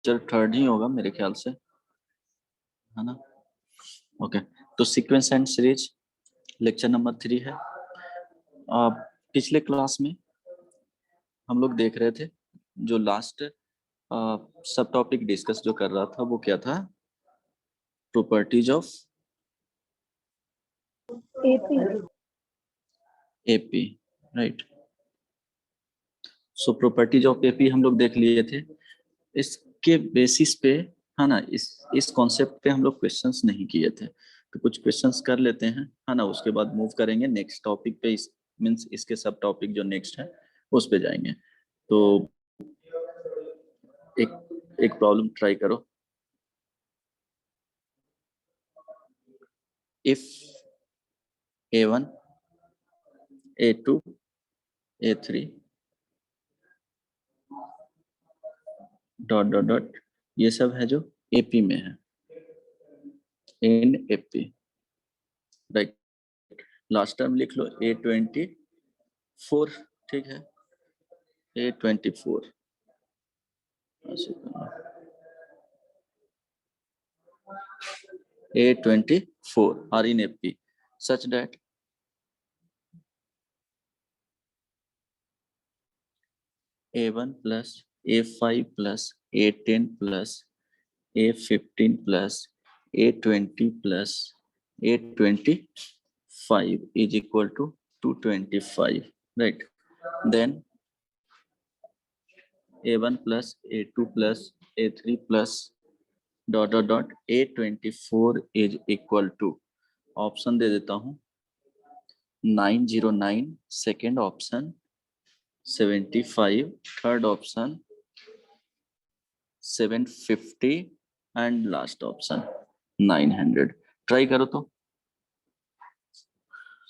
Lecture third ही होगा मेरे ख्याल से, है ना। ओके, तो sequence and series lecture number 3 है। पिछले क्लास में हम लोग देख रहे थे, जो लास्ट सब टॉपिक डिस्कस जो कर रहा था वो क्या था, properties of AP, right. So properties of AP हम लोग देख लिए थे। इसके बेसिस पे, है ना, इस कॉन्सेप्ट पे हम लोग क्वेश्चंस नहीं किए थे, तो कुछ क्वेश्चंस कर लेते हैं, है ना। उसके बाद मूव करेंगे नेक्स्ट टॉपिक पे, इस मींस इसके सब टॉपिक जो नेक्स्ट है उस पे जाएंगे। तो एक प्रॉब्लम ट्राई करो। If A1 A2 A3 dot dot dot, ये सब है जो एपी में है, इन एपी, राइट। लास्ट टाइम लिख लो A24, ठीक है, A24 A24 are in AP such that A1 plus A5 plus A10 plus A15 plus A20 plus A25 is equal to 225, right? Then A1 plus A2 plus A3 plus dot dot dot A24 is equal to, option दे देता हूँ, 909 second option, 75 third option, 750 and last option 900। Try करो तो,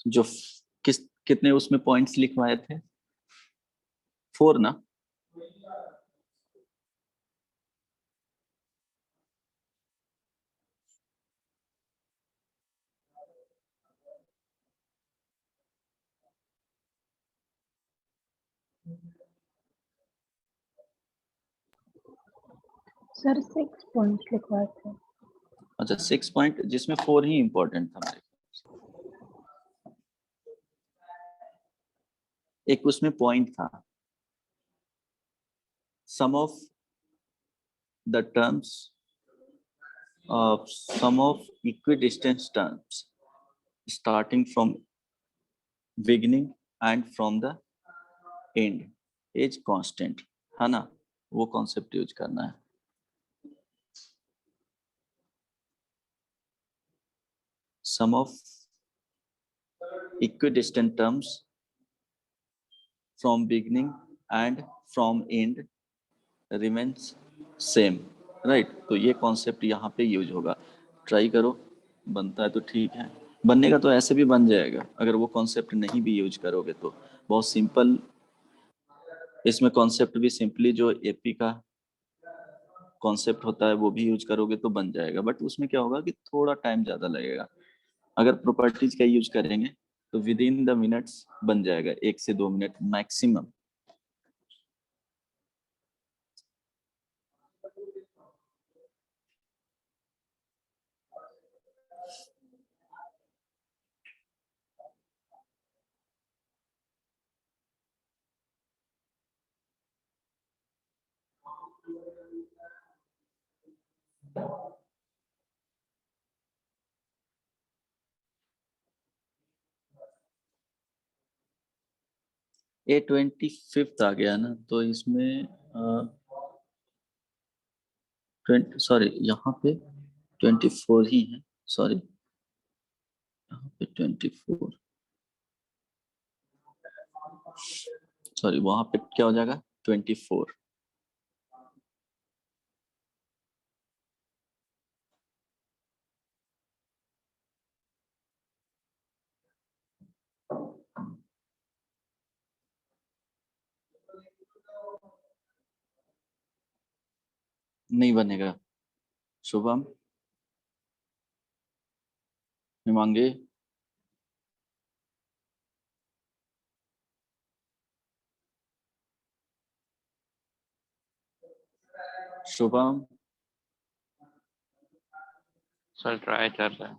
जो कितने उसमें points लिखवाए थे, 4 ना। सर 6 पॉइंट लिखवाए थे। अच्छा, 6 पॉइंट, जिसमें 4 ही इंपॉर्टेंट था मेरे। एक उसमें पॉइंट था, sum of the terms of sum of equidistant terms starting from beginning and from the end is constant, है ना, वो कॉन्सेप्ट यूज करना है। sum of equidistant terms from beginning and from end remains same, right। तो ये concept यहाँ पे use होगा। ट्राई करो, बनता है तो ठीक है, बनने का तो ऐसे भी बन जाएगा, अगर वो कॉन्सेप्ट नहीं भी यूज करोगे तो बहुत सिंपल। इसमें कॉन्सेप्ट भी सिंपली जो एपी का कॉन्सेप्ट होता है वो भी यूज करोगे तो बन जाएगा, बट उसमें क्या होगा कि थोड़ा टाइम ज्यादा लगेगा। अगर प्रॉपर्टीज का यूज करेंगे तो विद इन द मिनट्स बन जाएगा, 1 से 2 मिनट मैक्सिमम। A25 आ गया ना, तो इसमें 20, सॉरी यहाँ पे 24 ही है, सॉरी यहाँ पे 24, सॉरी वहां पे क्या हो जाएगा 24। नहीं बनेगा। शुभम, हिमांगी, शुभम सर ट्राई कर रहे हैं।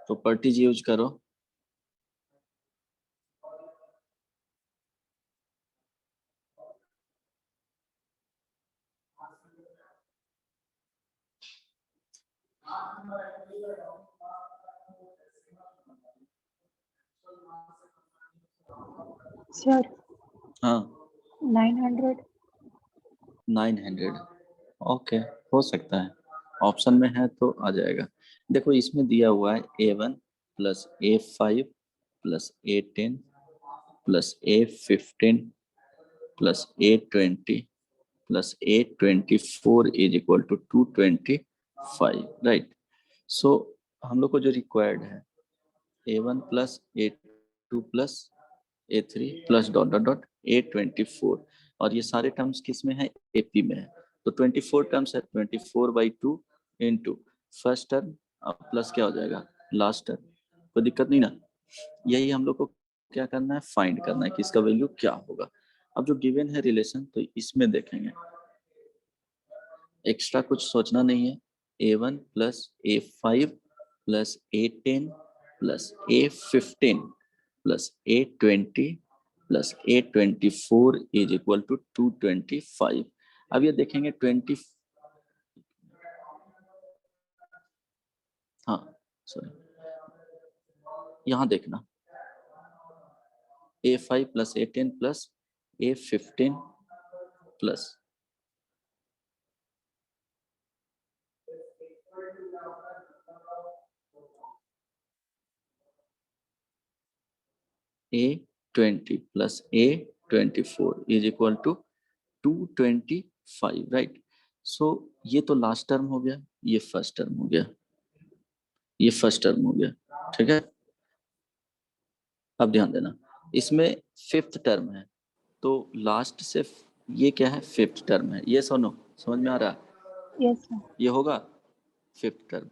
प्रॉपर्टीज यूज करो। सर हाँ 900। 900 ओके, हो सकता है, ऑप्शन में है तो आ जाएगा। देखो इसमें दिया हुआ है A1 plus A5 plus A10 plus A15 plus A20 plus A24 is equal to 225, right. So हम लोग को जो रिक्वायर्ड है A1 plus A2 plus A3 plus dot dot dot A24, और ये सारे टर्म्स किस में है, AP में है। तो 24 टर्म्स है, 24/2 इंटू फर्स्ट टर्म प्लस क्या हो जाएगा लास्ट टर्म, कोई दिक्कत नहीं ना। यही हम लोग को क्या करना है, फाइंड करना है कि इसका वैल्यू क्या होगा। अब जो गिवन है रिलेशन, तो इसमें देखेंगे, एक्स्ट्रा कुछ सोचना नहीं है। A1 plus A5 plus A10 plus A15 plus A20 plus A24 is equal to 225। अब ये देखेंगे 20, हाँ सॉरी, यहाँ देखना A5 plus A10 plus A15 plus A20 plus A24 is equal to 225, right. So ये तो लास्ट टर्म हो गया, ये फर्स्ट टर्म हो गया, ये फर्स्ट टर्म हो गया, ठीक है। अब ध्यान देना, इसमें फिफ्थ टर्म है, तो लास्ट से ये क्या है, फिफ्थ टर्म है, ये सुनो, समझ में आ रहा है, यस सर। ये होगा फिफ्थ टर्म।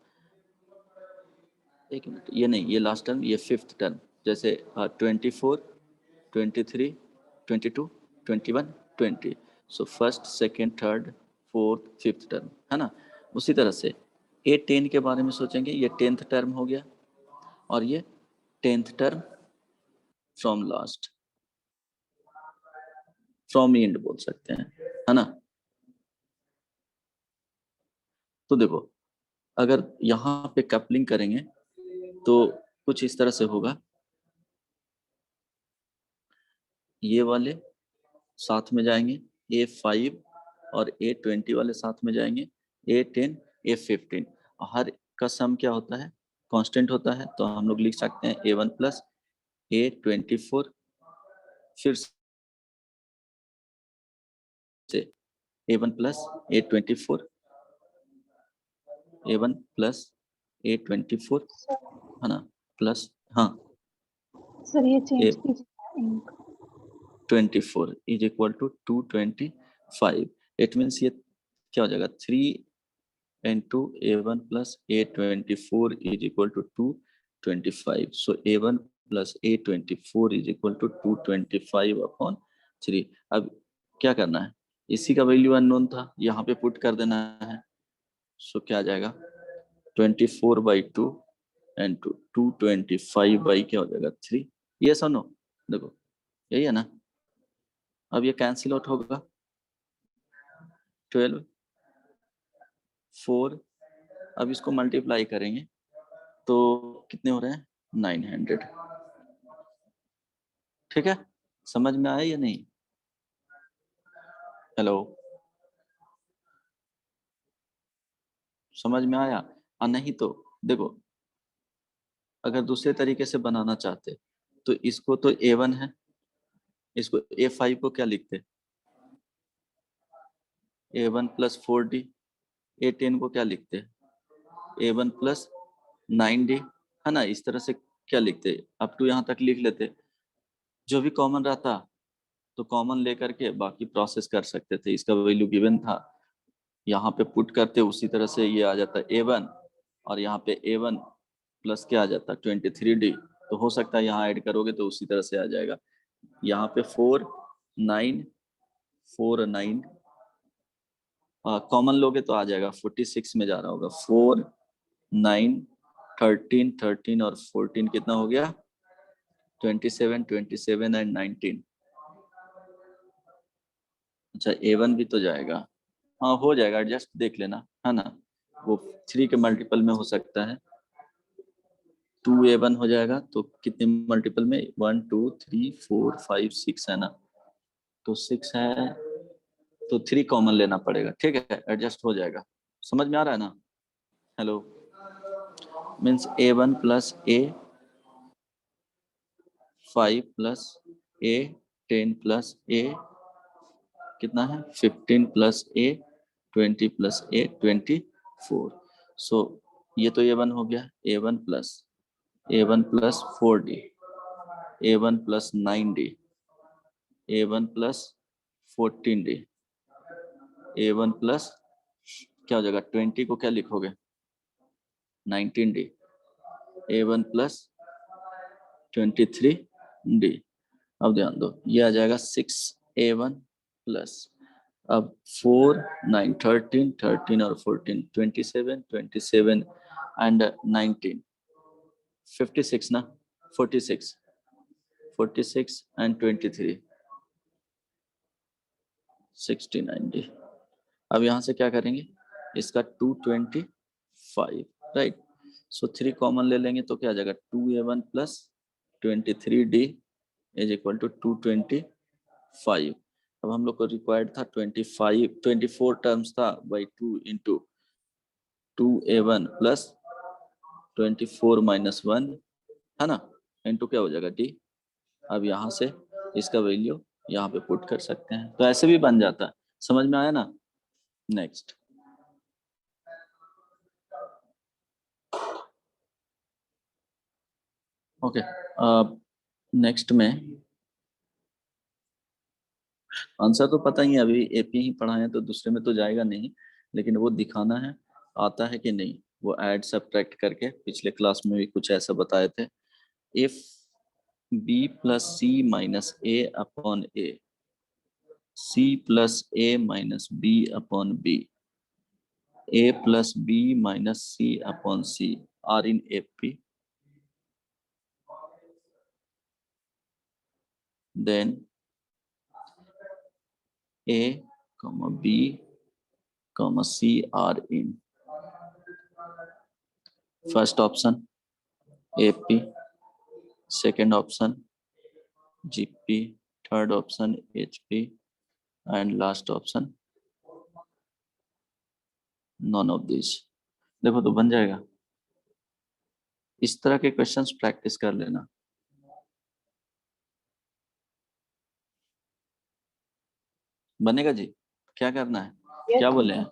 एक मिनट, ये नहीं, ये लास्ट टर्म, ये फिफ्थ टर्म, जैसे 24 23 22 21 20, so first second third fourth fifth term है ना। उसी तरह से A10 के बारे में सोचेंगे, ये 10th टर्म हो गया, और ये 10th term from last, from and बोल सकते हैं, है ना। तो देखो, अगर यहाँ पे कपलिंग करेंगे तो कुछ इस तरह से होगा, ये वाले साथ में जाएंगे, A5 और A20 वाले साथ में जाएंगे, A10 A15, हर का सम क्या होता है, कांस्टेंट होता है, तो हम लोग लिख सकते हैं A1 प्लस A24, फिर से A1 plus A24, A1 plus A24, है ना, प्लस हाँ सर ये चेंज कीजिए ink. 24 is equal to 225। It means ये क्या हो जाएगा, 3 into A1 plus A24 is equal to 225. So A1 plus A24 is equal to 225 upon 3। अब क्या करना है, इसी का वैल्यू अननोन था, यहाँ पे पुट कर देना है। सो क्या आ जाएगा, 24/2 एंड 225 बाई क्या हो जाएगा 3। ये सुनो, देखो यही है ना। अब ये कैंसिल आउट होगा, 12 4, अब इसको मल्टीप्लाई करेंगे तो कितने हो रहे हैं, 900, ठीक है। समझ में आया या नहीं, हेलो, समझ में आया। और नहीं तो देखो, अगर दूसरे तरीके से बनाना चाहते तो इसको तो A1 है, इसको A5 को क्या लिखते, A1 प्लस 4D, A10 को क्या लिखते, A1 प्लस 9D, है ना। इस तरह से क्या लिखते, अप टू यहाँ तक लिख लेते, जो भी कॉमन रहता तो कॉमन लेकर के बाकी प्रोसेस कर सकते थे। इसका वैल्यू गिवन था, यहाँ पे पुट करते, उसी तरह से ये आ जाता A1, और यहाँ पे A1 प्लस क्या आ जाता 23D, तो हो सकता है यहाँ ऐड करोगे तो उसी तरह से आ जाएगा। यहाँ पे 4 9 4 9 कॉमन लोगे तो आ जाएगा 46 में जा रहा होगा। 4 9 13 13 और 14 कितना हो गया 27 27 एंड 19। अच्छा A1 भी तो जाएगा, हाँ हो जाएगा, एडजस्ट देख लेना है ना, वो 3 के मल्टीपल में हो सकता है। 2A1 हो जाएगा तो कितने मल्टीपल में 1 2 3 4 5 6 है ना, तो 6 है तो 3 कॉमन लेना पड़ेगा, ठीक है एडजस्ट हो जाएगा। समझ में आ रहा है ना? Hello, means A1 plus A5 plus A10 plus A कितना है 15 प्लस A20 प्लस A24। सो ये तो A1 हो गया, A1 plus 4D, A1 plus 9D, A1 plus 14D, A1 plus क्या हो जाएगा 20 को क्या लिखोगे 19D, A1 प्लस 23D। अब ध्यान दो ये आ जाएगा 6A1 प्लस अब 4 9 13 13 और 14 27 27 एंड 19 56 ना 46 46 एंड 23 69D। अब यहाँ से क्या करेंगे इसका 225 राइट, सो 3 कॉमन ले लेंगे तो क्या आ जाएगा 2A1 plus 23D is equal to 225। अब हम लोग को रिक्वायर्ड था 24 टर्म्स था by 2 into 2A1 plus 24 minus 1 है ना, इंटू क्या हो जाएगा D। अब यहाँ से इसका वैल्यू यहाँ पे पुट कर सकते हैं, तो ऐसे भी बन जाता है। समझ में आया ना? नेक्स्ट ओके, नेक्स्ट में आंसर तो पता ही है, अभी एपी ही पढ़ा है तो दूसरे में तो जाएगा नहीं, लेकिन वो दिखाना है आता है कि नहीं, वो ऐड सब्ट्रैक्ट करके पिछले क्लास में भी कुछ ऐसा बताए थे। If B plus C minus A upon A, C plus A minus B upon B, A plus B minus C upon C are in AP, then A, B, C are in first option AP, second option GP, third option HP and last option none of these। देखो तो बन जाएगा, इस तरह के questions practice कर लेना। बनेगा जी? क्या करना है? क्या बोले हैं?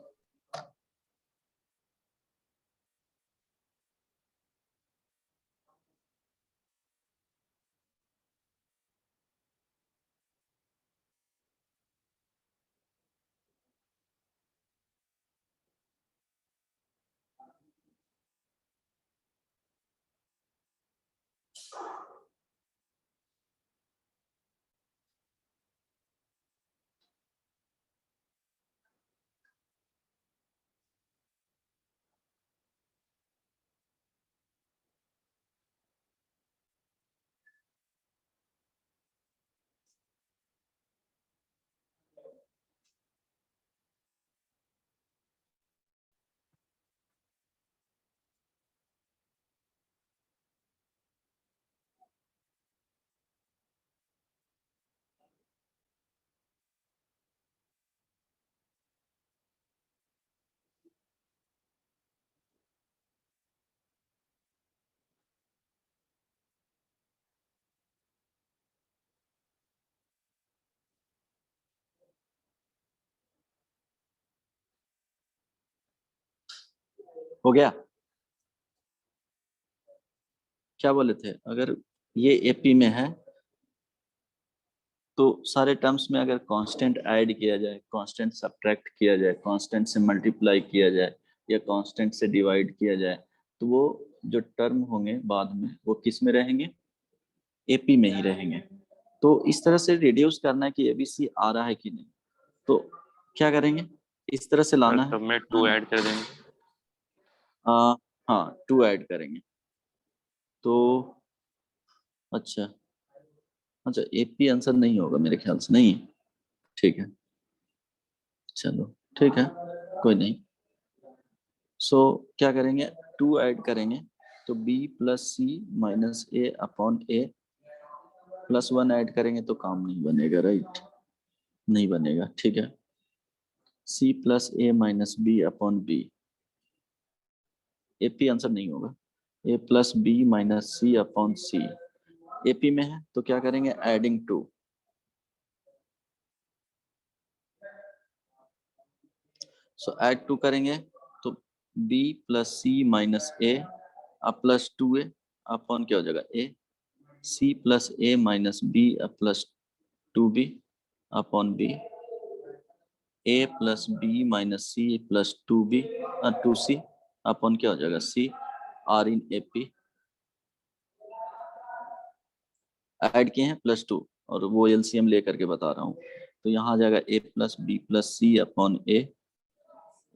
हो गया? क्या बोले थे? अगर ये एपी में है तो सारे टर्म्स में अगर कांस्टेंट ऐड किया जाए, कांस्टेंट सब्ट्रैक्ट किया जाए, कांस्टेंट से मल्टीप्लाई किया जाए या कांस्टेंट से डिवाइड किया जाए, तो वो जो टर्म होंगे बाद में वो किस में रहेंगे? एपी में ही रहेंगे। तो इस तरह से रिड्यूस करना है कि एबीसी आ रहा है कि नहीं, तो क्या करेंगे इस तरह से लाना सब है। में 2 ऐड कर देंगे। हाँ 2 ऐड करेंगे तो अच्छा अच्छा एपी आंसर नहीं होगा मेरे ख्याल से, नहीं है। ठीक है चलो ठीक है कोई नहीं। सो क्या करेंगे 2 ऐड करेंगे तो b plus C minus A upon a plus 1 add करेंगे तो काम नहीं बनेगा, राइट? नहीं बनेगा, ठीक है। c प्लस ए minus B upon b, AP answer नहीं होगा। a plus B minus C upon c, AP में है तो क्या करेंगे एडिंग 2। सो ऐड 2 करेंगे तो b plus C minus a अब प्लस 2a अपॉन क्या हो जाएगा a, c plus A minus b अब plus 2b upon b, a plus B minus c plus 2b 2c upon क्या हो जाएगा c, r in ap add किए हैं प्लस 2 और वो एलसीएम लेकर के बता रहा हूँ। तो यहाँ आ जाएगा a plus b plus c upon a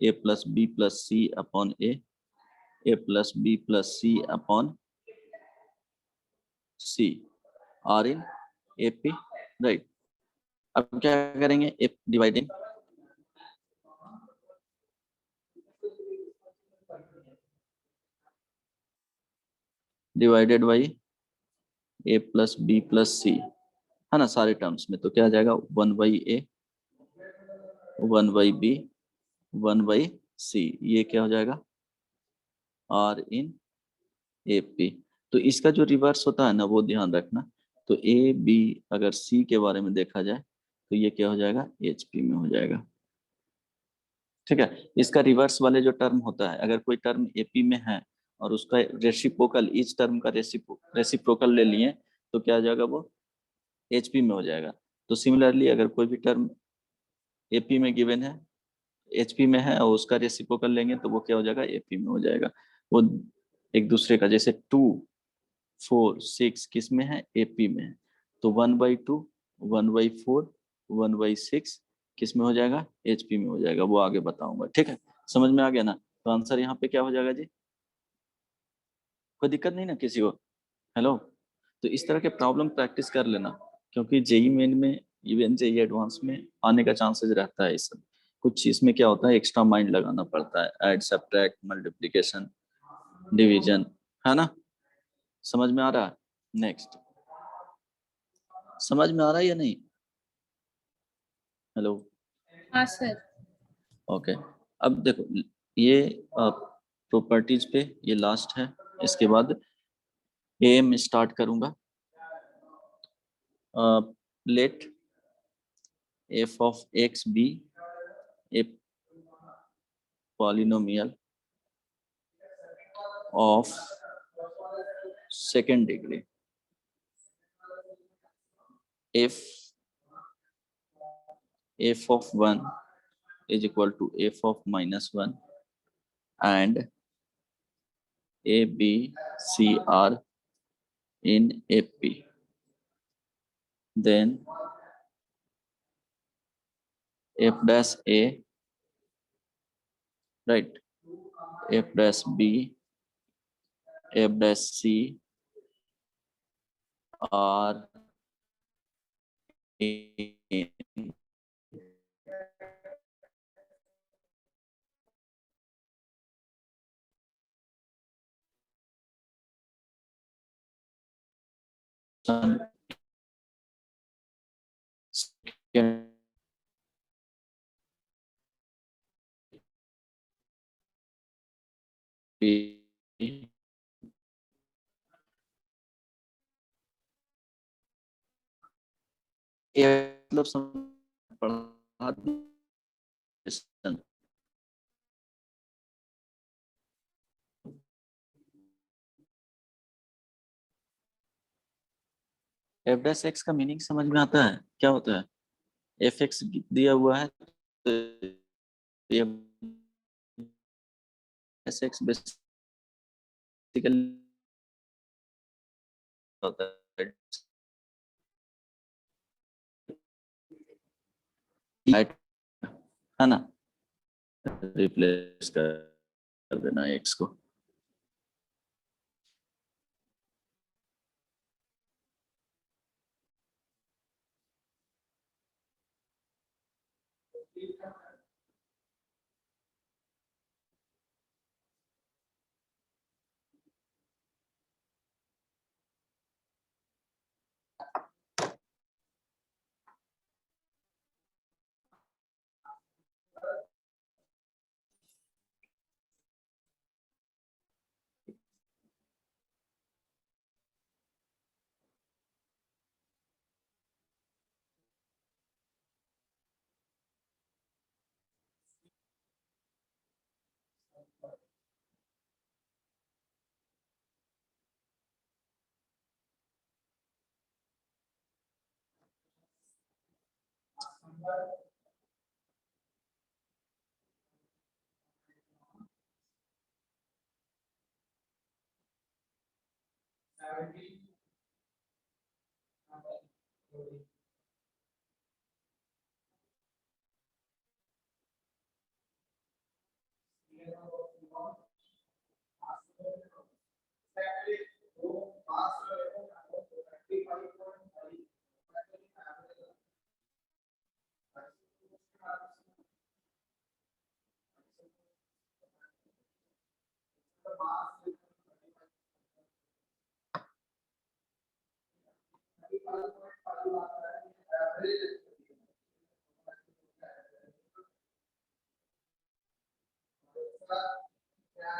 plus b plus c upon a plus b plus c upon C, are in AP, right. अब क्या करेंगे एप dividing, divided by a plus b plus c, है ना सारे terms में। तो क्या आ जाएगा 1 by a 1 by b 1 by c, ये क्या हो जाएगा आर इन ए पी। तो इसका जो रिवर्स होता है ना वो ध्यान रखना। तो ए बी अगर सी के बारे में देखा जाए तो ये क्या हो जाएगा एच पी में हो जाएगा, ठीक है। इसका रिवर्स वाले जो टर्म होता है, अगर कोई टर्म एपी में है और उसका रेसिप्रोकल, इस टर्म का रेसिप्रोकल ले लिए तो क्या हो जाएगा वो एचपी में हो जाएगा। तो सिमिलरली अगर कोई भी टर्म एपी में गिवन है, एचपी में है और उसका रेसिप्रोकल लेंगे तो वो क्या हो जाएगा एपी में हो जाएगा। वो एक दूसरे का, जैसे 2 4 6 किस में है एपी में है, तो 1/2 1/4 1/6 किस में हो जाएगा एचपी में हो जाएगा। वो आगे बताऊंगा, ठीक है। समझ में आ गया ना? तो आंसर यहाँ पे क्या हो जाएगा जी? कोई दिक्कत नहीं ना किसी को? हेलो। तो इस तरह के प्रॉब्लम प्रैक्टिस कर लेना, क्योंकि जेई मेन में इवन जेई एडवांस में आने का चांसेस रहता है। इस सब कुछ इसमें क्या होता है एक्स्ट्रा माइंड लगाना पड़ता है, ऐड सब्ट्रैक्ट मल्टीप्लिकेशन डिवीजन, है ना? समझ में आ रहा है? नेक्स्ट, समझ में आ रहा है या नहीं? हेलो। हाँ सर। ओके अब देखो ये प्रॉपर्टीज पे ये लास्ट है, इसके बाद एम स्टार्ट करूंगा। Let F of X be a polynomial of second degree if f of 1 is equal to f of minus 1 and a b c are in ap, then f dash a, right, f dash b f dash c are in second degree मतलब पढ़ा F dash x का meaning समझ में आता है क्या होता है? एफ एक्स दिया हुआ है तो ये एस एक्स बेसिकली होता है ना? रिप्लेस कर देना x को।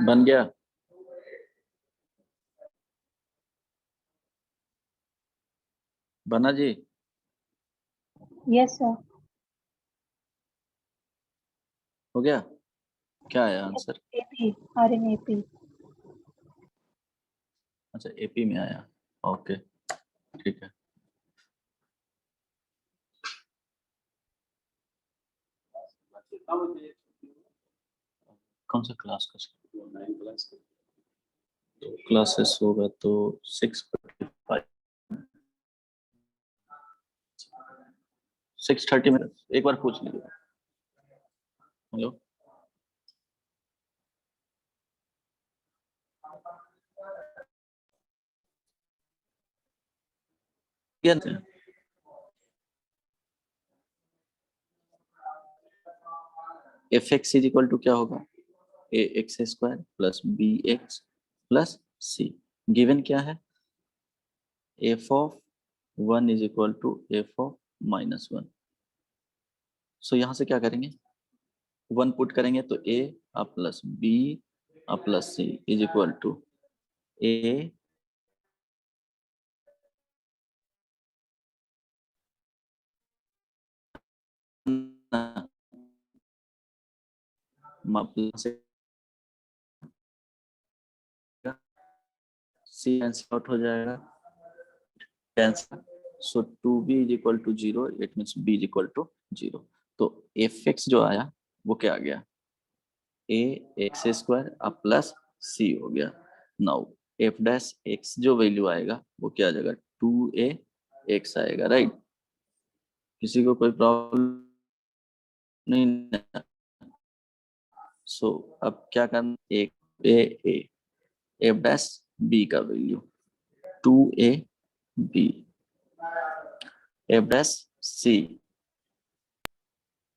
बन गया? बना जी? Yes, sir. हो गया? क्या है आंसर? AP, RN AP. अच्छा, एपी में आया। ओके, ठीक है। कौन सा क्लास का? 9 क्लासेस होगा तो 6:30 में एक बार पूछ लीजिए। Hello, f x is equal to क्या होगा? A x square plus b x plus c. Given क्या है? F of 1 is equal to f of -1। So यहाँ से क्या करेंगे? 1 पुट करेंगे तो a plus b plus c is equal to a plus c cancel out हो जाएगा, cancel. So 2b is equal to 0, it means b is equal to 0। तो F x जो आया वो क्या आ गया? ए एक्स स्क्वायर प्लस सी हो गया। नाउ एफ डैश एक्स जो वैल्यू आएगा वो क्या आ जाएगा? 2a एक्स आएगा, राइट? किसी को कोई प्रॉब्लम नहीं? सो अब क्या करना? एक ए एफ डैश बी का value 2a b, f dash c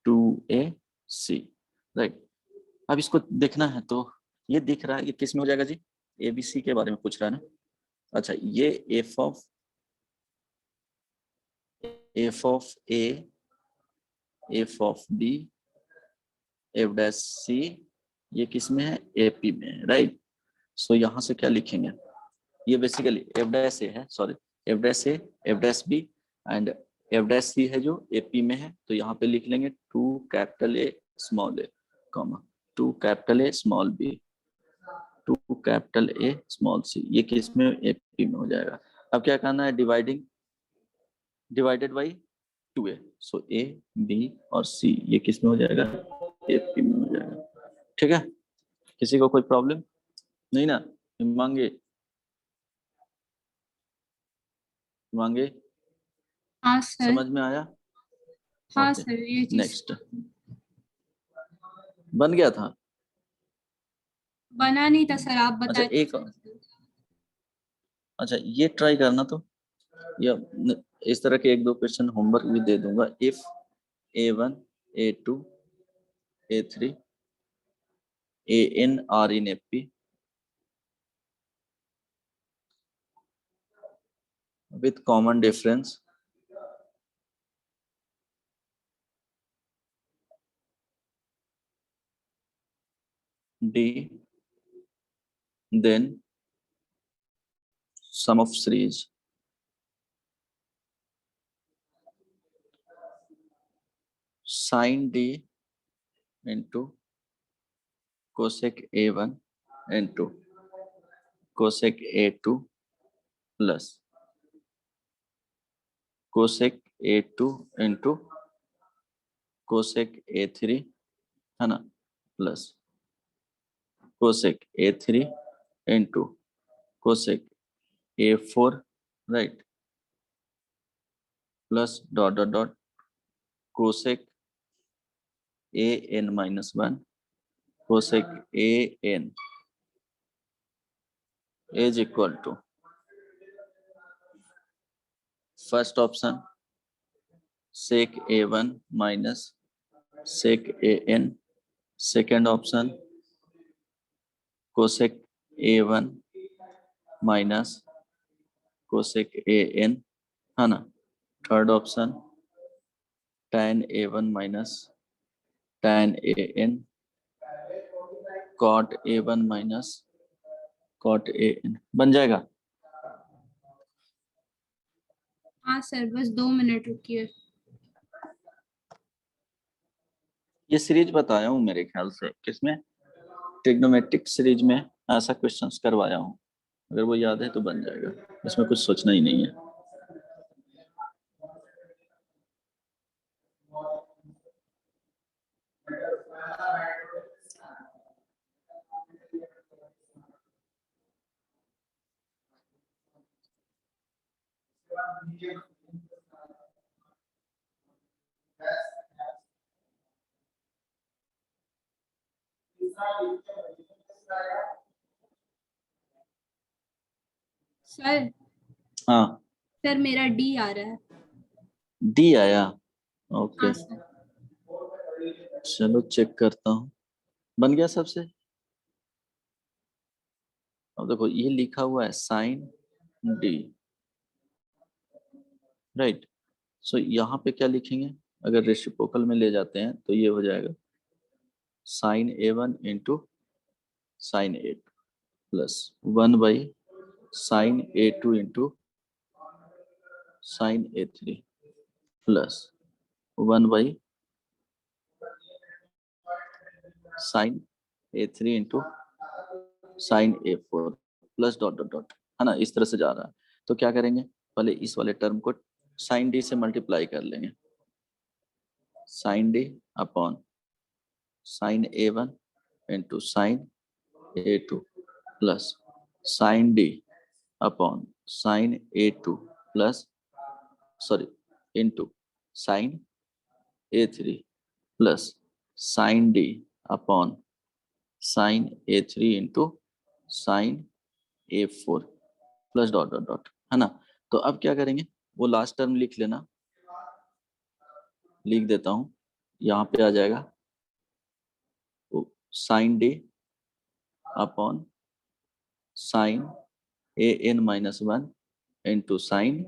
2a c, right? अब इसको देखना है तो ये दिख रहा है, ये किस में हो जाएगा जी? ए बी सी के बारे में पूछ रहा है ना? अच्छा, ये f of a, f of b, f dash c, ये किस में है? एपी में है, राइट? सो यहाँ से क्या लिखेंगे? ये बेसिकली एफ डैश ए है, sorry, F dash A, F dash B and F dash C है जो एपी में है। तो यहाँ पे लिख लेंगे 2 capital A small A, comma 2 capital A small B, 2 capital A small C, ये किस में? एपी में हो जाएगा। अब क्या करना है? Divided by 2a। So A B और सी ये किस में हो जाएगा? एपी में हो जाएगा। ठीक है, किसी को कोई प्रॉब्लम नहीं ना? मांगे मांगे हाँ सर। समझ में आया? हाँ ओके, सर, ये चीज नेक्स्ट बन गया था। बना नहीं था सर, आप अच्छा बताए। एक, अच्छा ये ट्राई करना तो, या इस तरह के एक दो क्वेश्चन होमवर्क भी दे दूंगा। If A1 A2 A3 AN are in AP with common difference D, then sum of series sin D into cosec A1 into cosec A2 plus cosec A2 into cosec A3 है ना, plus cosec A3 into cosec A4 right, plus dot dot dot cosec AN minus 1 cosec AN is equal to first option sec A1 minus sec AN, second option cosec A1 minus cosec AN है ना, third option tan A1 minus tan AN cot A1 minus cot AN बन जाएगा। हाँ sir, बस 2 minute रुकिए। ये series बताया हूँ मेरे ख्याल से, किसमें, ट्रिग्नोमेट्रिक सीरीज में ऐसा क्वेश्चंस करवाया हूँ, अगर वो याद है तो बन जाएगा, इसमें कुछ सोचना ही नहीं है। सर हाँ सर मेरा डी आ रहा है। डी आया, ओके हाँ सर। चलो चेक करता हूँ, बन गया सबसे। अब देखो ये लिखा हुआ है साइन डी राइट, सो यहाँ पे क्या लिखेंगे, अगर रेसिप्रोकल में ले जाते हैं तो ये हो जाएगा sine A1 into sine A2 plus 1 sine A2 into sine A3 plus 1 sine A3 into sine A4 plus dot dot dot है ना, इस तरह से जा रहा है। तो क्या करेंगे, पहले इस वाले टर्म को साइन डी से मल्टीप्लाई कर लेंगे, sine D upon sine A1 into sine A2 plus sine D upon sine A2 plus sorry into sine A3 plus sine D upon sine A3 into sine A4 plus dot dot dot है ना। तो अब क्या करेंगे, वो last term लिख लेना, लिख देता हूं, यहाँ पे आ जाएगा sine D upon sine AN minus 1 into sine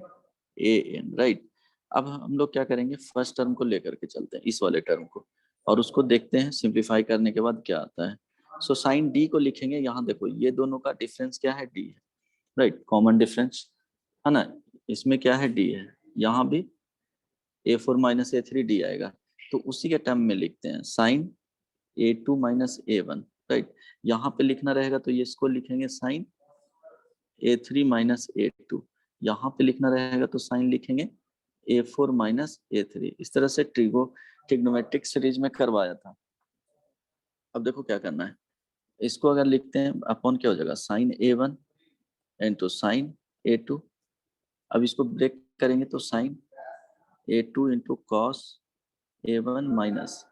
AN right. अब हम लोग क्या करेंगे, फर्स्ट टर्म को लेकर के चलते हैं, इस वाले टर्म को, और उसको देखते हैं सिंप्लीफाई करने के बाद क्या आता है। सो साइन डी को लिखेंगे, यहाँ देखो ये दोनों का डिफरेंस क्या है, डी है राइट, कॉमन डिफरेंस है ना, इसमें क्या है, डी है, यहाँ भी A4 माइनस A3 डी आएगा, तो उसी के टर्म में लिखते हैं sign A2 minus A1 right. यहाँ पे लिखना रहेगा तो ये इसको लिखेंगे साइन A3 माइनस A2, यहाँ पे लिखना रहेगा तो साइन लिखेंगे A4 माइनस A3। इस तरह से ट्रिग्नोमेट्रिक सीरीज में करवाया था। अब देखो क्या करना है, इसको अगर लिखते हैं अपॉन क्या हो जाएगा, sine A1 into sine A2, अब इसको ब्रेक करेंगे तो sine A2 into cos A1 minus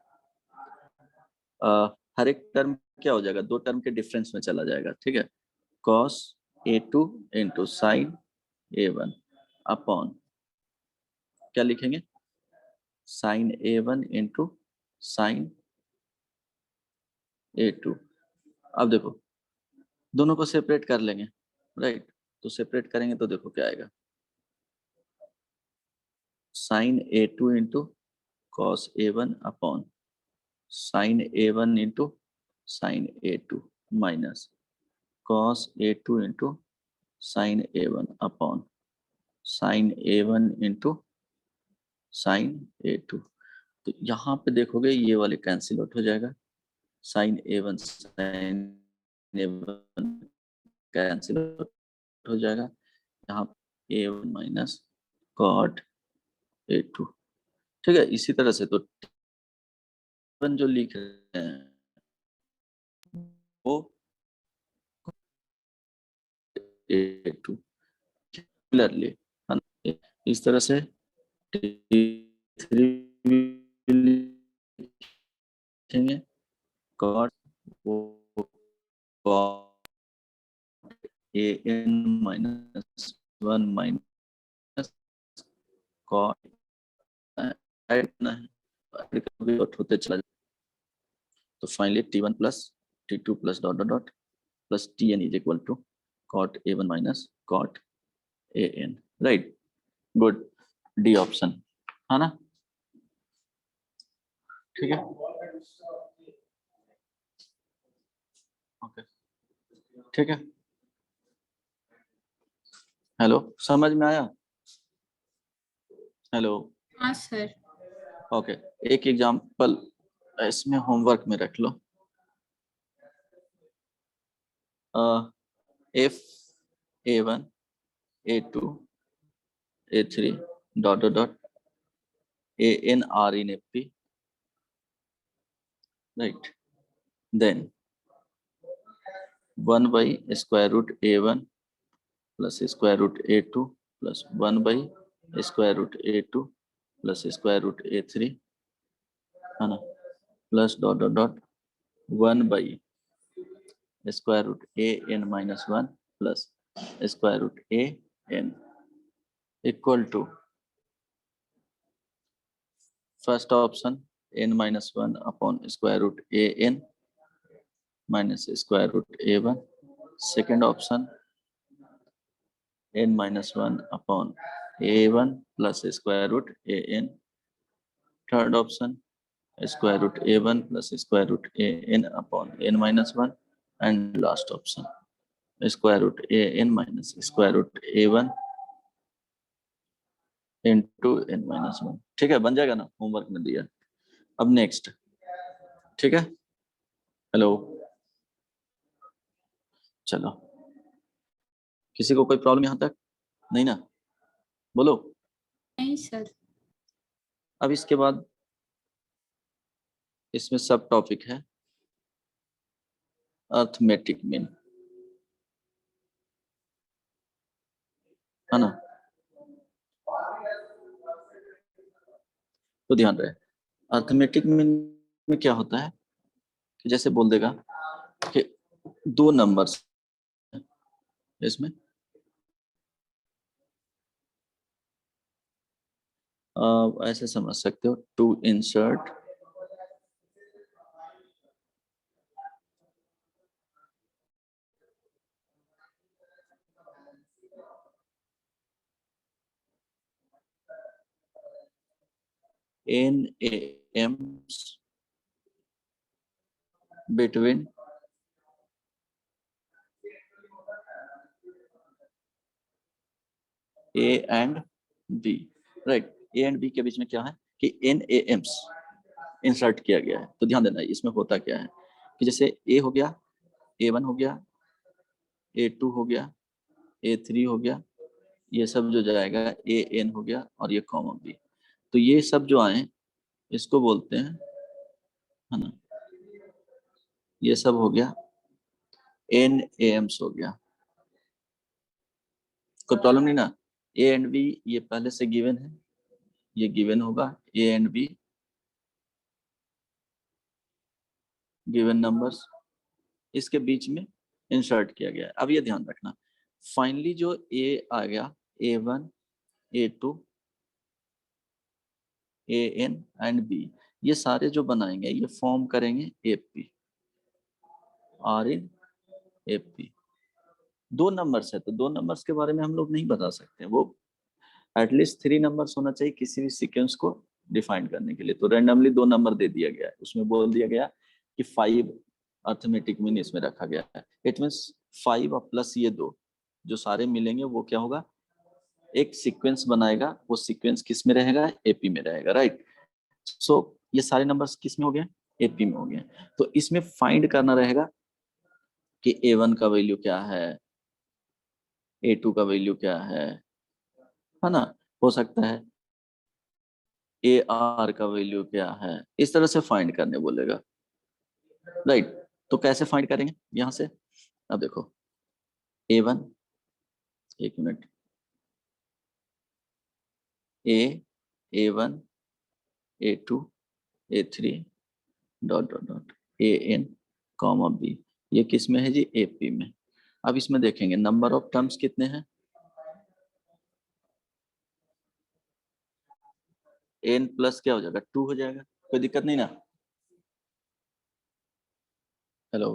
हर एक टर्म क्या हो जाएगा, 2 टर्म के डिफरेंस में चला जाएगा, ठीक है। cos A2 into sine A1 upon क्या लिखेंगे, sign A1 into sine A2। अब देखो दोनों को सेपरेट कर लेंगे, राइट। तो सेपरेट करेंगे तो देखो क्या आएगा, sine A2 into cos A1 upon sine A1 into sine A2 minus cos A2 into sine A1 upon sine A1 into sine A2। तो यहाँ पे देखोगे ये वाले कैंसिल आउट हो जाएगा, sine A1 sign A1 cancel out हो जाएगा, यहाँ A1 माइनस कॉट A2, ठीक है। इसी तरह से तो अपन जो लिख रहे हैं वो A2 सिमिलरली, है ना। इस तरह से T3 लिखेंगे, cot AN minus 1 minus cot add होते चला जाए। तो finally T1 plus T2 plus dot dot dot plus Tn is equal to cot A1 minus cot AN, right. Good, D option, है ना, ठीक है। ओके, ठीक है। हेलो, समझ में आया? हेलो, हाँ सर। ओके। एक एग्जांपल इसमें होमवर्क में रख लो, if A1 A2 A3 dot dot dot AN are in FP, right, then 1 by square root A1 plus square root A2 plus 1 by square root A2 plus square root A3, है ना, plus dot dot dot 1 by square root AN minus 1 plus square root AN equal to first option n minus 1 upon square root AN minus square root A1, second option n minus 1 upon A1 plus square root AN, third option square root A1 plus square root AN upon n minus 1, and last option square root AN minus square root A1 into n minus 1, ठीक है। बन जाएगा ना, homework में दिया। अब next, ठीक है। हेलो, चलो, किसी को कोई प्रॉब्लम यहाँ तक नहीं ना, बोलो। नहीं सर। अब इसके बाद इसमें सब टॉपिक है अर्थमेटिक मीन, है ना। तो ध्यान रहे, अर्थमेटिक मीन में क्या होता है कि जैसे बोल देगा कि 2 नंबर्स इसमें, ऐसे समझ सकते हो, to insert NAMs between A and B, right. A and B के बीच में क्या है कि NAMs इंसर्ट किया गया है। तो ध्यान देना, इसमें होता क्या है कि जैसे A हो गया, A1 हो गया, A2 हो गया, A3 हो गया, ये सब जो जाएगा AN हो गया, और ये कॉमा B। तो ये सब जो आए इसको बोलते हैं, है ना, ये सब हो गया NAMs हो गया। कोई प्रॉब्लम नहीं ना। A एंड B ये पहले से गिवन है, ये गिवन होगा A and B, given numbers इसके बीच में इंसर्ट किया गया है। अब ये ध्यान रखना, फाइनली जो ए आ गया, A1, A2, AN and B, ये सारे जो बनाएंगे ये फॉर्म करेंगे AP, R इन AP। दो नंबर्स है तो दो नंबर्स के बारे में हम लोग नहीं बता सकते, वो एटलीस्ट 3 नंबर्स होना चाहिए किसी भी सीक्वेंस को डिफाइन करने के लिए। तो रैंडमली 2 नंबर दे दिया गया है, उसमें बोल दिया गया कि 5 अर्थमेटिक मीन इसमें रखा गया है। इट मीन्स 5 और प्लस ये 2 जो सारे मिलेंगे वो क्या होगा, एक सीक्वेंस बनाएगा। वो सीक्वेंस किस में रहेगा, AP में रहेगा, राइट। सो ये सारे नंबर्स किस में हो गए, AP में हो गए। तो इसमें फाइंड करना रहेगा कि A1 का वैल्यू क्या है, A2 का वैल्यू क्या है ना। हो सकता है AR का वैल्यू क्या है, इस तरह से फाइंड करने बोलेगा, राइट। तो कैसे फाइंड करेंगे यहां से, अब देखो A1, एक minute, A1, A2, A3 dot dot dot AN, B, ये किस में है जी, AP में। अब इसमें देखेंगे नंबर ऑफ टर्म्स कितने हैं, N प्लस क्या हो जाएगा, 2 हो जाएगा, कोई दिक्कत नहीं ना। हेलो,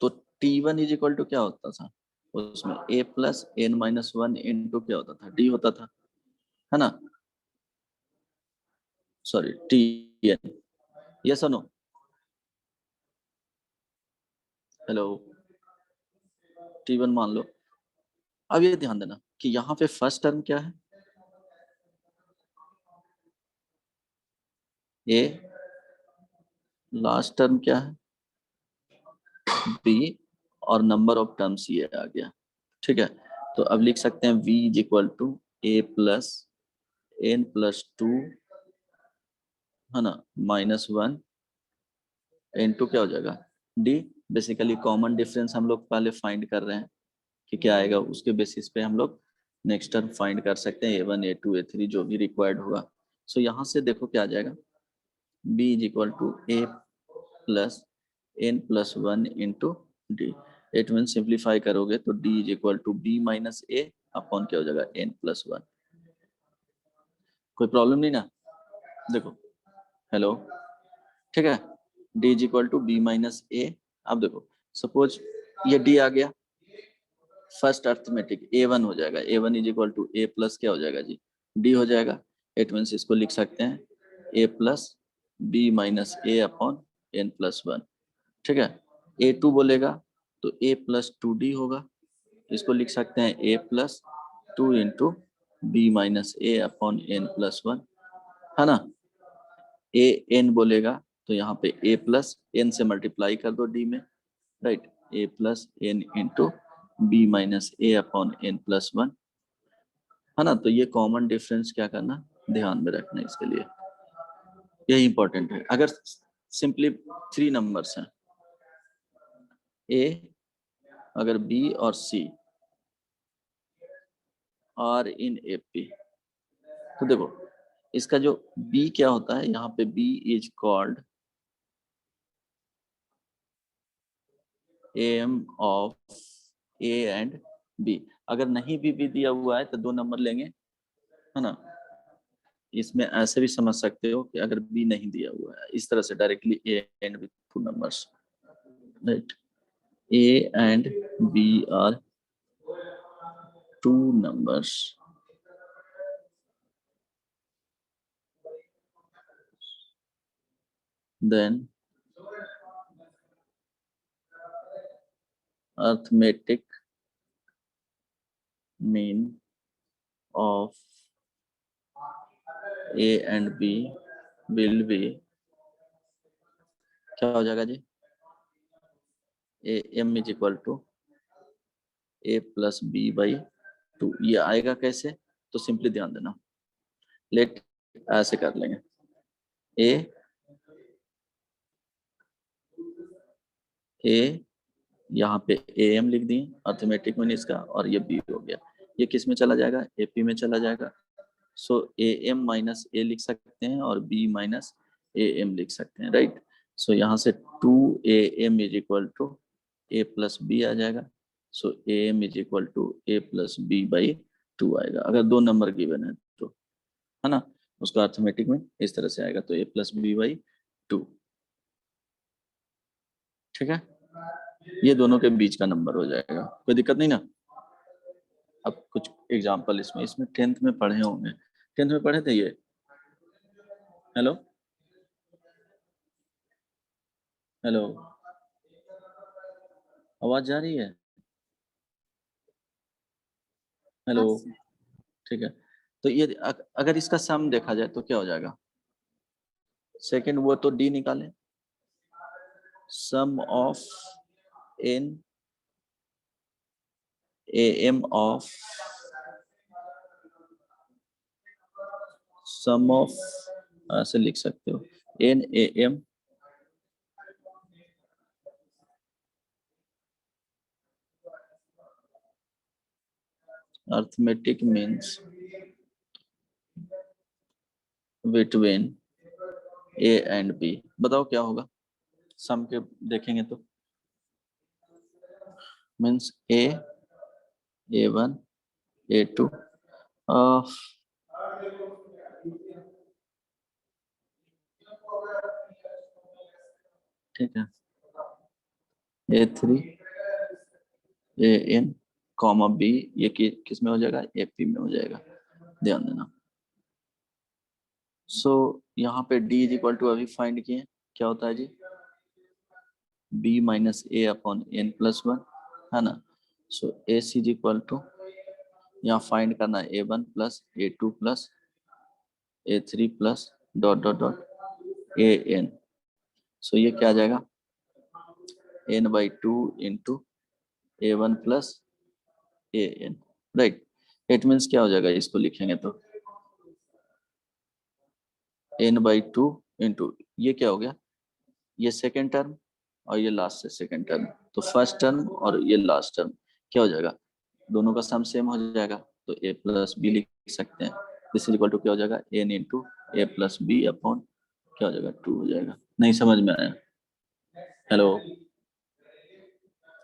तो T1 इज इक्वल टू क्या होता था उसमें, A plus N minus 1 into क्या होता था, D होता था, है ना। सॉरी, TN, यस और नो। हेलो, T1 मान लो। अब ये ध्यान देना कि यहाँ पे फर्स्ट टर्म क्या है, A, लास्ट टर्म क्या है, B, और नंबर ऑफ टर्म्स ये आ गया, ठीक है। तो अब लिख सकते हैं V is equal to A plus N plus 2, है ना, -1 इंटू क्या हो जाएगा, D। बेसिकली कॉमन डिफरेंस हम लोग पहले फाइंड कर रहे हैं कि क्या आएगा, उसके बेसिस पे हम लोग नेक्स्ट टर्म फाइंड कर सकते हैं, A1, A2, A3 जो भी रिक्वायर्ड होगा। सो यहाँ से देखो क्या आ जाएगा, B is equal to A plus N plus 1 into D। It mean simplify करोगे तो D is equal to B minus A upon क्या हो जाएगा, N प्लस 1। कोई प्रॉब्लम नहीं ना, देखो, हेलो, ठीक है। D is equal to B minus A। अब देखो सपोज ये D आ गया, फर्स्ट अर्थमेटिक A1 हो जाएगा, A1 is equal to A plus क्या हो जाएगा जी, D हो जाएगा। इट मीन्स इसको लिख सकते हैं A plus B minus A upon N plus 1, ठीक है। A2 बोलेगा तो A प्लस 2D होगा, इसको लिख सकते हैं A plus 2 into B minus A upon N plus 1, है ना। AN बोलेगा तो यहाँ पे A प्लस N से मल्टीप्लाई कर दो D में, right, A plus N into B minus A upon N plus 1, है ना। तो ये कॉमन डिफरेंस क्या करना, ध्यान में रखना, इसके लिए यही इंपॉर्टेंट है। अगर सिंपली 3 नंबर्स हैं, A, अगर B और C आर इन AP, तो देखो इसका जो B क्या होता है, यहाँ पे B is called AM of A and B। अगर नहीं B दिया हुआ है तो 2 नंबर लेंगे, है ना। इसमें ऐसे भी समझ सकते हो कि अगर B नहीं दिया हुआ है, इस तरह से directly A and B 2 numbers, right. A and B are 2 numbers. Then arithmetic mean of A and B will be क्या हो जाएगा जी, AM is equal to A plus B by 2। ये आएगा कैसे, तो सिंपली ध्यान देना, लेट ऐसे कर लेंगे, A यहाँ पे AM लिख दिए अर्थमेटिक मीन इसका, और ये B हो गया, ये किस में चला जाएगा, AP में चला जाएगा। सो AM माइनस A लिख सकते हैं और B माइनस AM लिख सकते हैं, राइट। सो यहाँ से 2am is equal to a plus B आ जाएगा। So am is equal to a plus B by 2 आएगा, अगर दो नंबर गिवन है तो, है ना। उसका अर्थमेटिक में इस तरह से आएगा, तो a प्लस बी बाई 2। ठीक है, ये दोनों के बीच का नंबर हो जाएगा, कोई दिक्कत नहीं ना। अब कुछ एग्जांपल इसमें इसमें 10th में पढ़े होंगे, 10th में पढ़े थे ये। हेलो हेलो, आवाज जा रही है? हेलो, हाँ, सर। ठीक है। तो ये अगर इसका सम देखा जाए तो क्या हो जाएगा? सेकंड वो तो डी निकालें, sum of N am of sum of, ऐसे लिख सकते हो, N am arithmetic means between A and B. बताओ क्या होगा सम के देखेंगे तो? मीन्स a1 a2 ठीक है, a3 an कॉमा बी, ये किस में हो जाएगा? AP में हो जाएगा, ध्यान देना। सो यहाँ पे d इज इक्वल टू अभी फाइंड किए, क्या होता है जी? b minus A upon N plus one, है ना। सो ए सी इज इक्वल टू, यहाँ फाइंड करना है a1 plus a2 plus a3 plus dot dot dot an। सो ये क्या आ जाएगा? n by 2 into a1 plus an, right. It means क्या हो जाएगा इसको लिखेंगे तो n बाई 2 इंटू, ये क्या हो गया? ये सेकेंड टर्म और ये लास्ट से सेकेंड टर्म, तो फर्स्ट टर्म और ये लास्ट टर्म क्या हो जाएगा? दोनों का सम सेम हो जाएगा, तो a प्लस बी लिख सकते हैं। दिस इज इक्वल टू क्या हो जाएगा? n इंटू ए प्लस बी अपॉन क्या हो जाएगा? 2 हो जाएगा। नहीं समझ में आया? हेलो,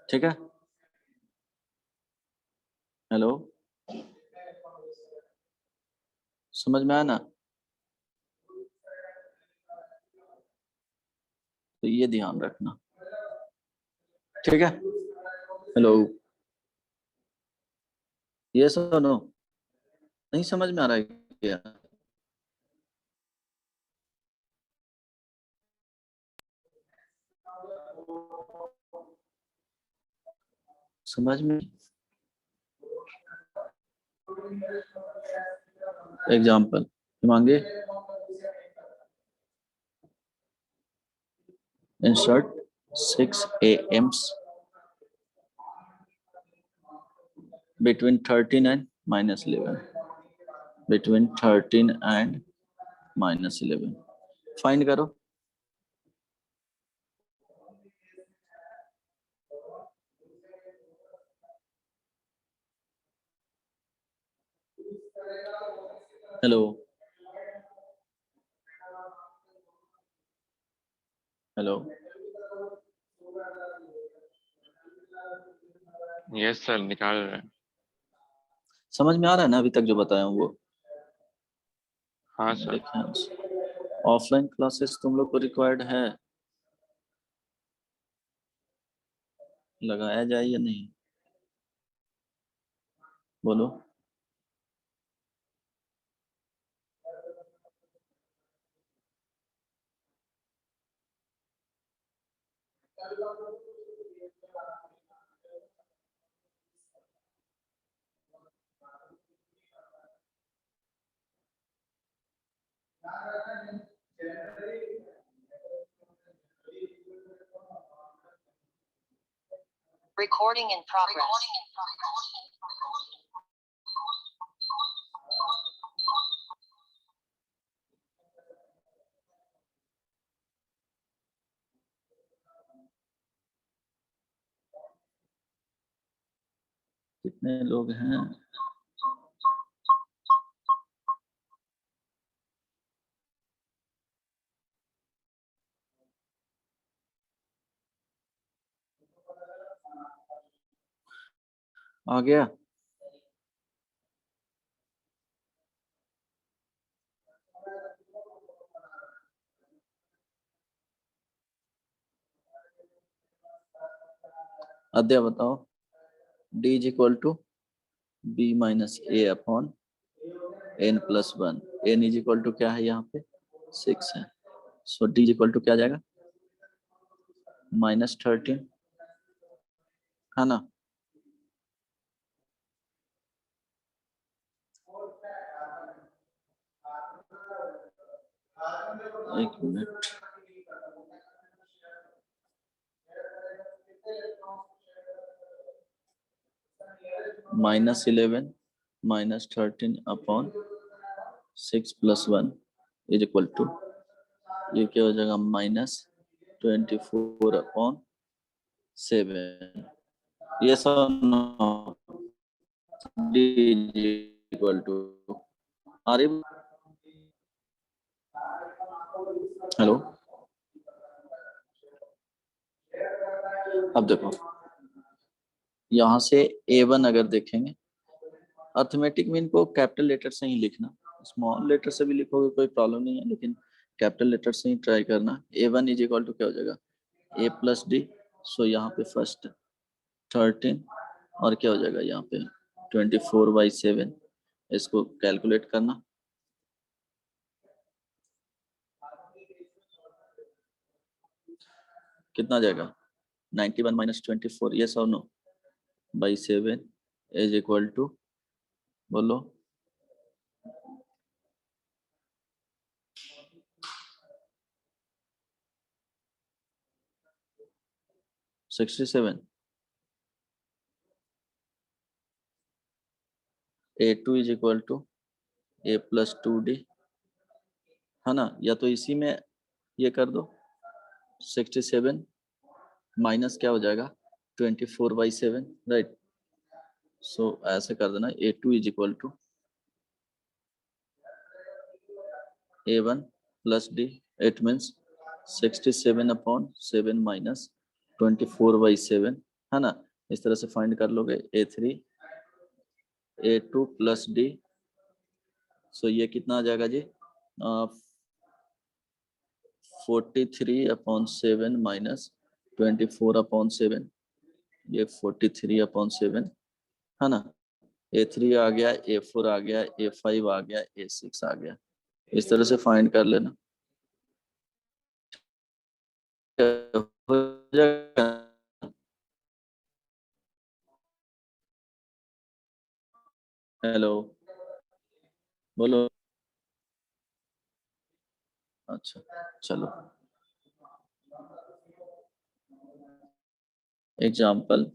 ठीक है, हेलो, समझ में आया ना? तो ये ध्यान रखना, ठीक है। हेलो, ये सुनो, नहीं समझ में आ रहा है क्या? समझ में? एग्जाम्पल मांगे, insert 6 AMs between 13 and minus 11, between 13 and minus 11 find करो। हेलो, हेलो, यस सर, निकाल रहे हैं। समझ में आ रहा है ना अभी तक जो बताया हूँ वो? हाँ सर। देखें, ऑफलाइन क्लासेस तुम लोग को रिक्वायर्ड है, लगाया जाए या नहीं? बोलो। Recording in progress. कितने लोग हैं? आ गया? अध्याय बताओ। D is equal to B minus A upon N plus 1। N is equal to क्या है यहाँ पे? 6 है। So D is equal to क्या आ जाएगा? -13, है ना? एक minute, -11 -13 upon 6 plus 1 is equal to, ये क्या हो जाएगा? -24 अपॉन 7। ये सब इक्वल टू, अरे हेलो, अब देखो यहाँ से A1 अगर देखेंगे, अर्थमेटिक मीन को कैपिटल लेटर से ही लिखना, स्मॉल लेटर से भी लिखोगे कोई प्रॉब्लम नहीं है, लेकिन कैपिटल लेटर से ही ट्राई करना। A1 इज इक्वल टू क्या हो जाएगा? A plus D. सो यहाँ पे फर्स्ट 13 और क्या हो जाएगा यहाँ पे 24/7। इसको कैलकुलेट करना। कितना जाएगा? 91 माइनस 24, यस और no, by 7 is equal to, बोलो, 67। A2 is equal to A plus 2D, है ना? या तो इसी में ये कर दो, 67 माइनस क्या हो जाएगा? 24/7, राइट? सो ऐसे कर देना, A2 is equal to A1 plus D, it means 67 upon 7 minus 24/7, है ना? इस तरह से फाइंड कर लोगे A3 A2 प्लस D। सो ये कितना आ जाएगा जी? 43/7 माइनस 24/7, ये 43/7, है ना? A3 आ गया, A4 आ गया, A5 आ गया, A6 आ गया। इस तरह से फाइंड कर लेना, हो जाएगा। हेलो, बोलो। अच्छा, चलो example,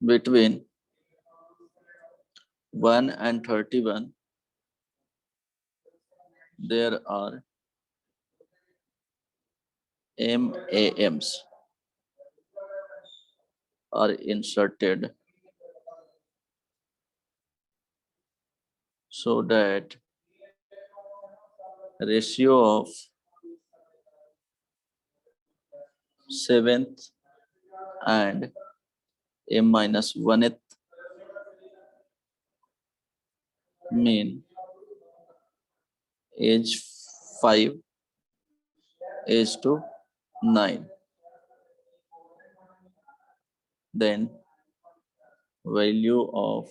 between 1 and 31 there are MAMs are inserted so that ratio of 7th and M minus 1th mean age 5 is to 9. Then value of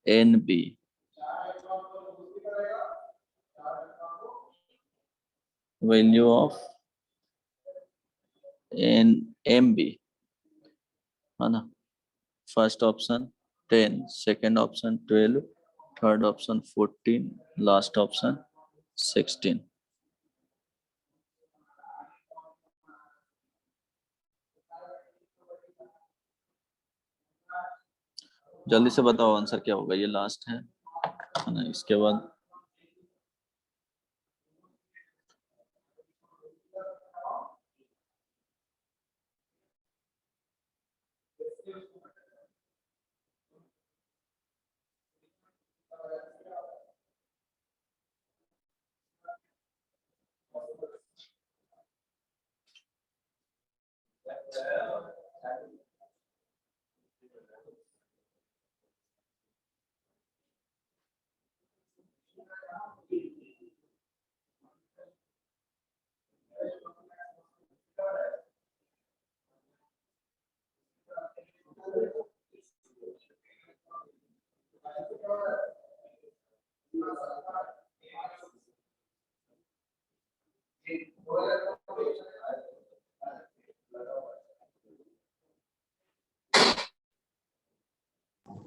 NB, value of NMB, है ना? First option 10, second option 12, third option 14, last option 16। जल्दी से बताओ answer क्या होगा? ये last है ना? इसके बाद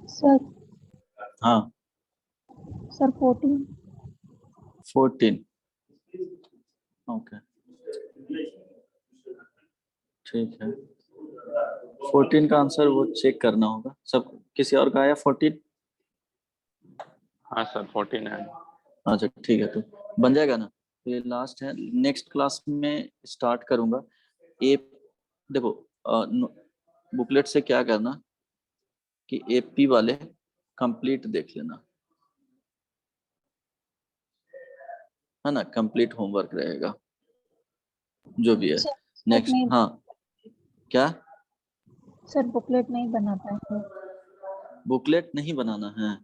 सर हाँ सर 14 14 ओके ठीक है 14 का आंसर वो चेक करना होगा सब। किसी और का आया 14? हाँ सर 14 है। अच्छा ठीक है तो बन जाएगा ना। तो ये लास्ट है, नेक्स्ट क्लास में स्टार्ट करूंगा। ए देखो बुकलेट से क्या करना कि एपी वाले कंप्लीट देख लेना, है ना, कंप्लीट होमवर्क रहेगा जो भी है। सर नेक्स्ट नहीं हाँ क्या सर बुकलेट नहीं बना पाएंगे। बुकलेट नहीं बनाना है?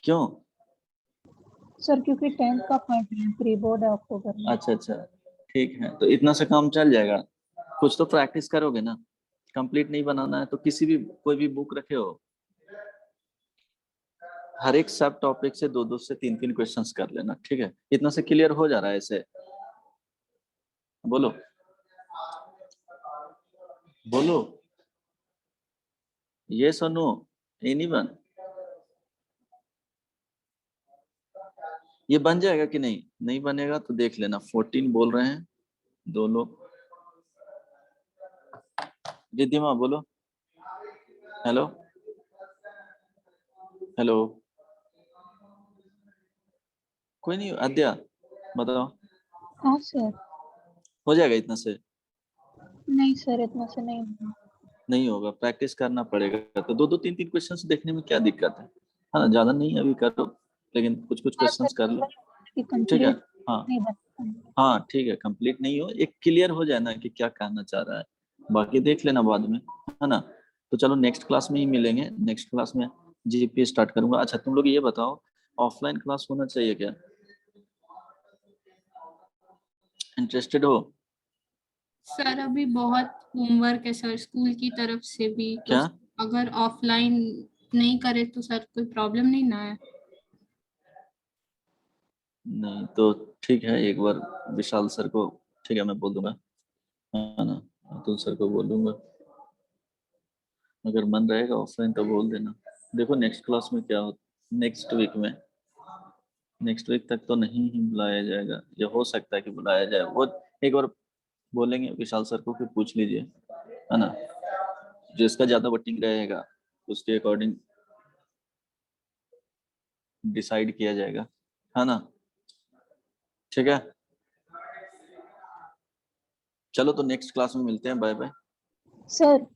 क्यों? सर क्योंकि 10th का पढ़ रहे हैं, प्री बोर्ड है अक्टूबर में। अच्छा अच्छा ठीक है तो इतना से काम चल जाएगा। कुछ तो प्रैक्टिस करोगे ना। कंप्लीट नहीं बनाना है तो किसी भी कोई भी बुक रखे हो, हर एक सब टॉपिक से 2-2 से 3-3 क्वेश्चंस कर लेना, ठीक है? इतना से क्लियर हो जा रहा है ऐसे? बोलो बोलो ये सुनो एनीवन, ये बन जाएगा कि नहीं? नहीं बनेगा तो देख लेना। 14 बोल रहे हैं दो लोग। रिद्धिमा बोलो हेलो हेलो। कोई नहीं, अद्या बताओ। हाँ सर। हो जाएगा इतना से? नहीं सर इतना से नहीं होगा। नहीं होगा, प्रैक्टिस करना पड़ेगा। तो 2-2 3-3 क्वेश्चंस देखने में क्या दिक्कत है ना? ज्यादा नहीं अभी करो, लेकिन कुछ कुछ हाँ सर क्वेश्चंस कर लो, कि ठीक है? कंप्लीट हाँ नहीं बन पाएंगे। हाँ ठीक है, कंप्लीट नहीं हो, एक क्लियर हो जाए ना कि क्या कहना चाह रहा है, बाकी देख लेना बाद में, है ना? तो चलो नेक्स्ट क्लास में ही मिलेंगे। नेक्स्ट क्लास में जीपी स्टार्ट करूंगा। अच्छा तुम लोग ये बताओ, ऑफलाइन क्लास होना चाहिए क्या? इंटरेस्टेड हो? सर अभी बहुत होमवर्क है सर स्कूल की तरफ से भी, तो क्या? अगर ऑफलाइन नहीं करे तो सर कोई प्रॉब्लम नहीं ना है? नहीं तो ठीक है, एक बार विशाल सर को, ठीक है मैं बोल दूंगा, है ना? अतुल सर को बोल दूंगा, अगर मन रहेगा ऑफलाइन तो बोल देना। देखो नेक्स्ट क्लास में क्या हो, नेक्स्ट वीक में, नेक्स्ट वीक तक तो नहीं ही बुलाया जाएगा, या हो सकता है कि बुलाया जाए। वो एक बार बोलेंगे विशाल सर को कि पूछ लीजिए, है ना? जिसका ज्यादा वोटिंग रहेगा उसके अकॉर्डिंग डिसाइड किया जाएगा, है ना? ठीक है चलो तो नेक्स्ट क्लास में मिलते हैं, बाय बाय। सर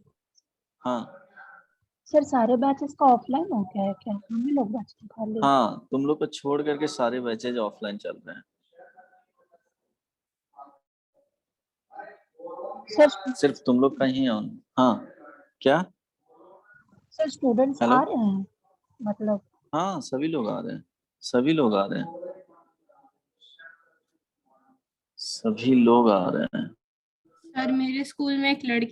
हाँ सर सारे बैचेस का ऑफलाइन हो गया है क्या? हम ही लोग बच के खाली। हाँ तुम लोग को छोड़ करके सारे बैचेज ऑफलाइन चल रहे हैं, सर सिर्फ तुम लोग का ही ऑन। हाँ क्या? सर स्टूडेंट्स हेलो आ रहे हैं मतलब। हाँ सभी लोग आ रहे हैं, सभी लोग आ रहे हैं, सभी लोग आ रहे हैं। सर मेरे स्कूल में एक लड़की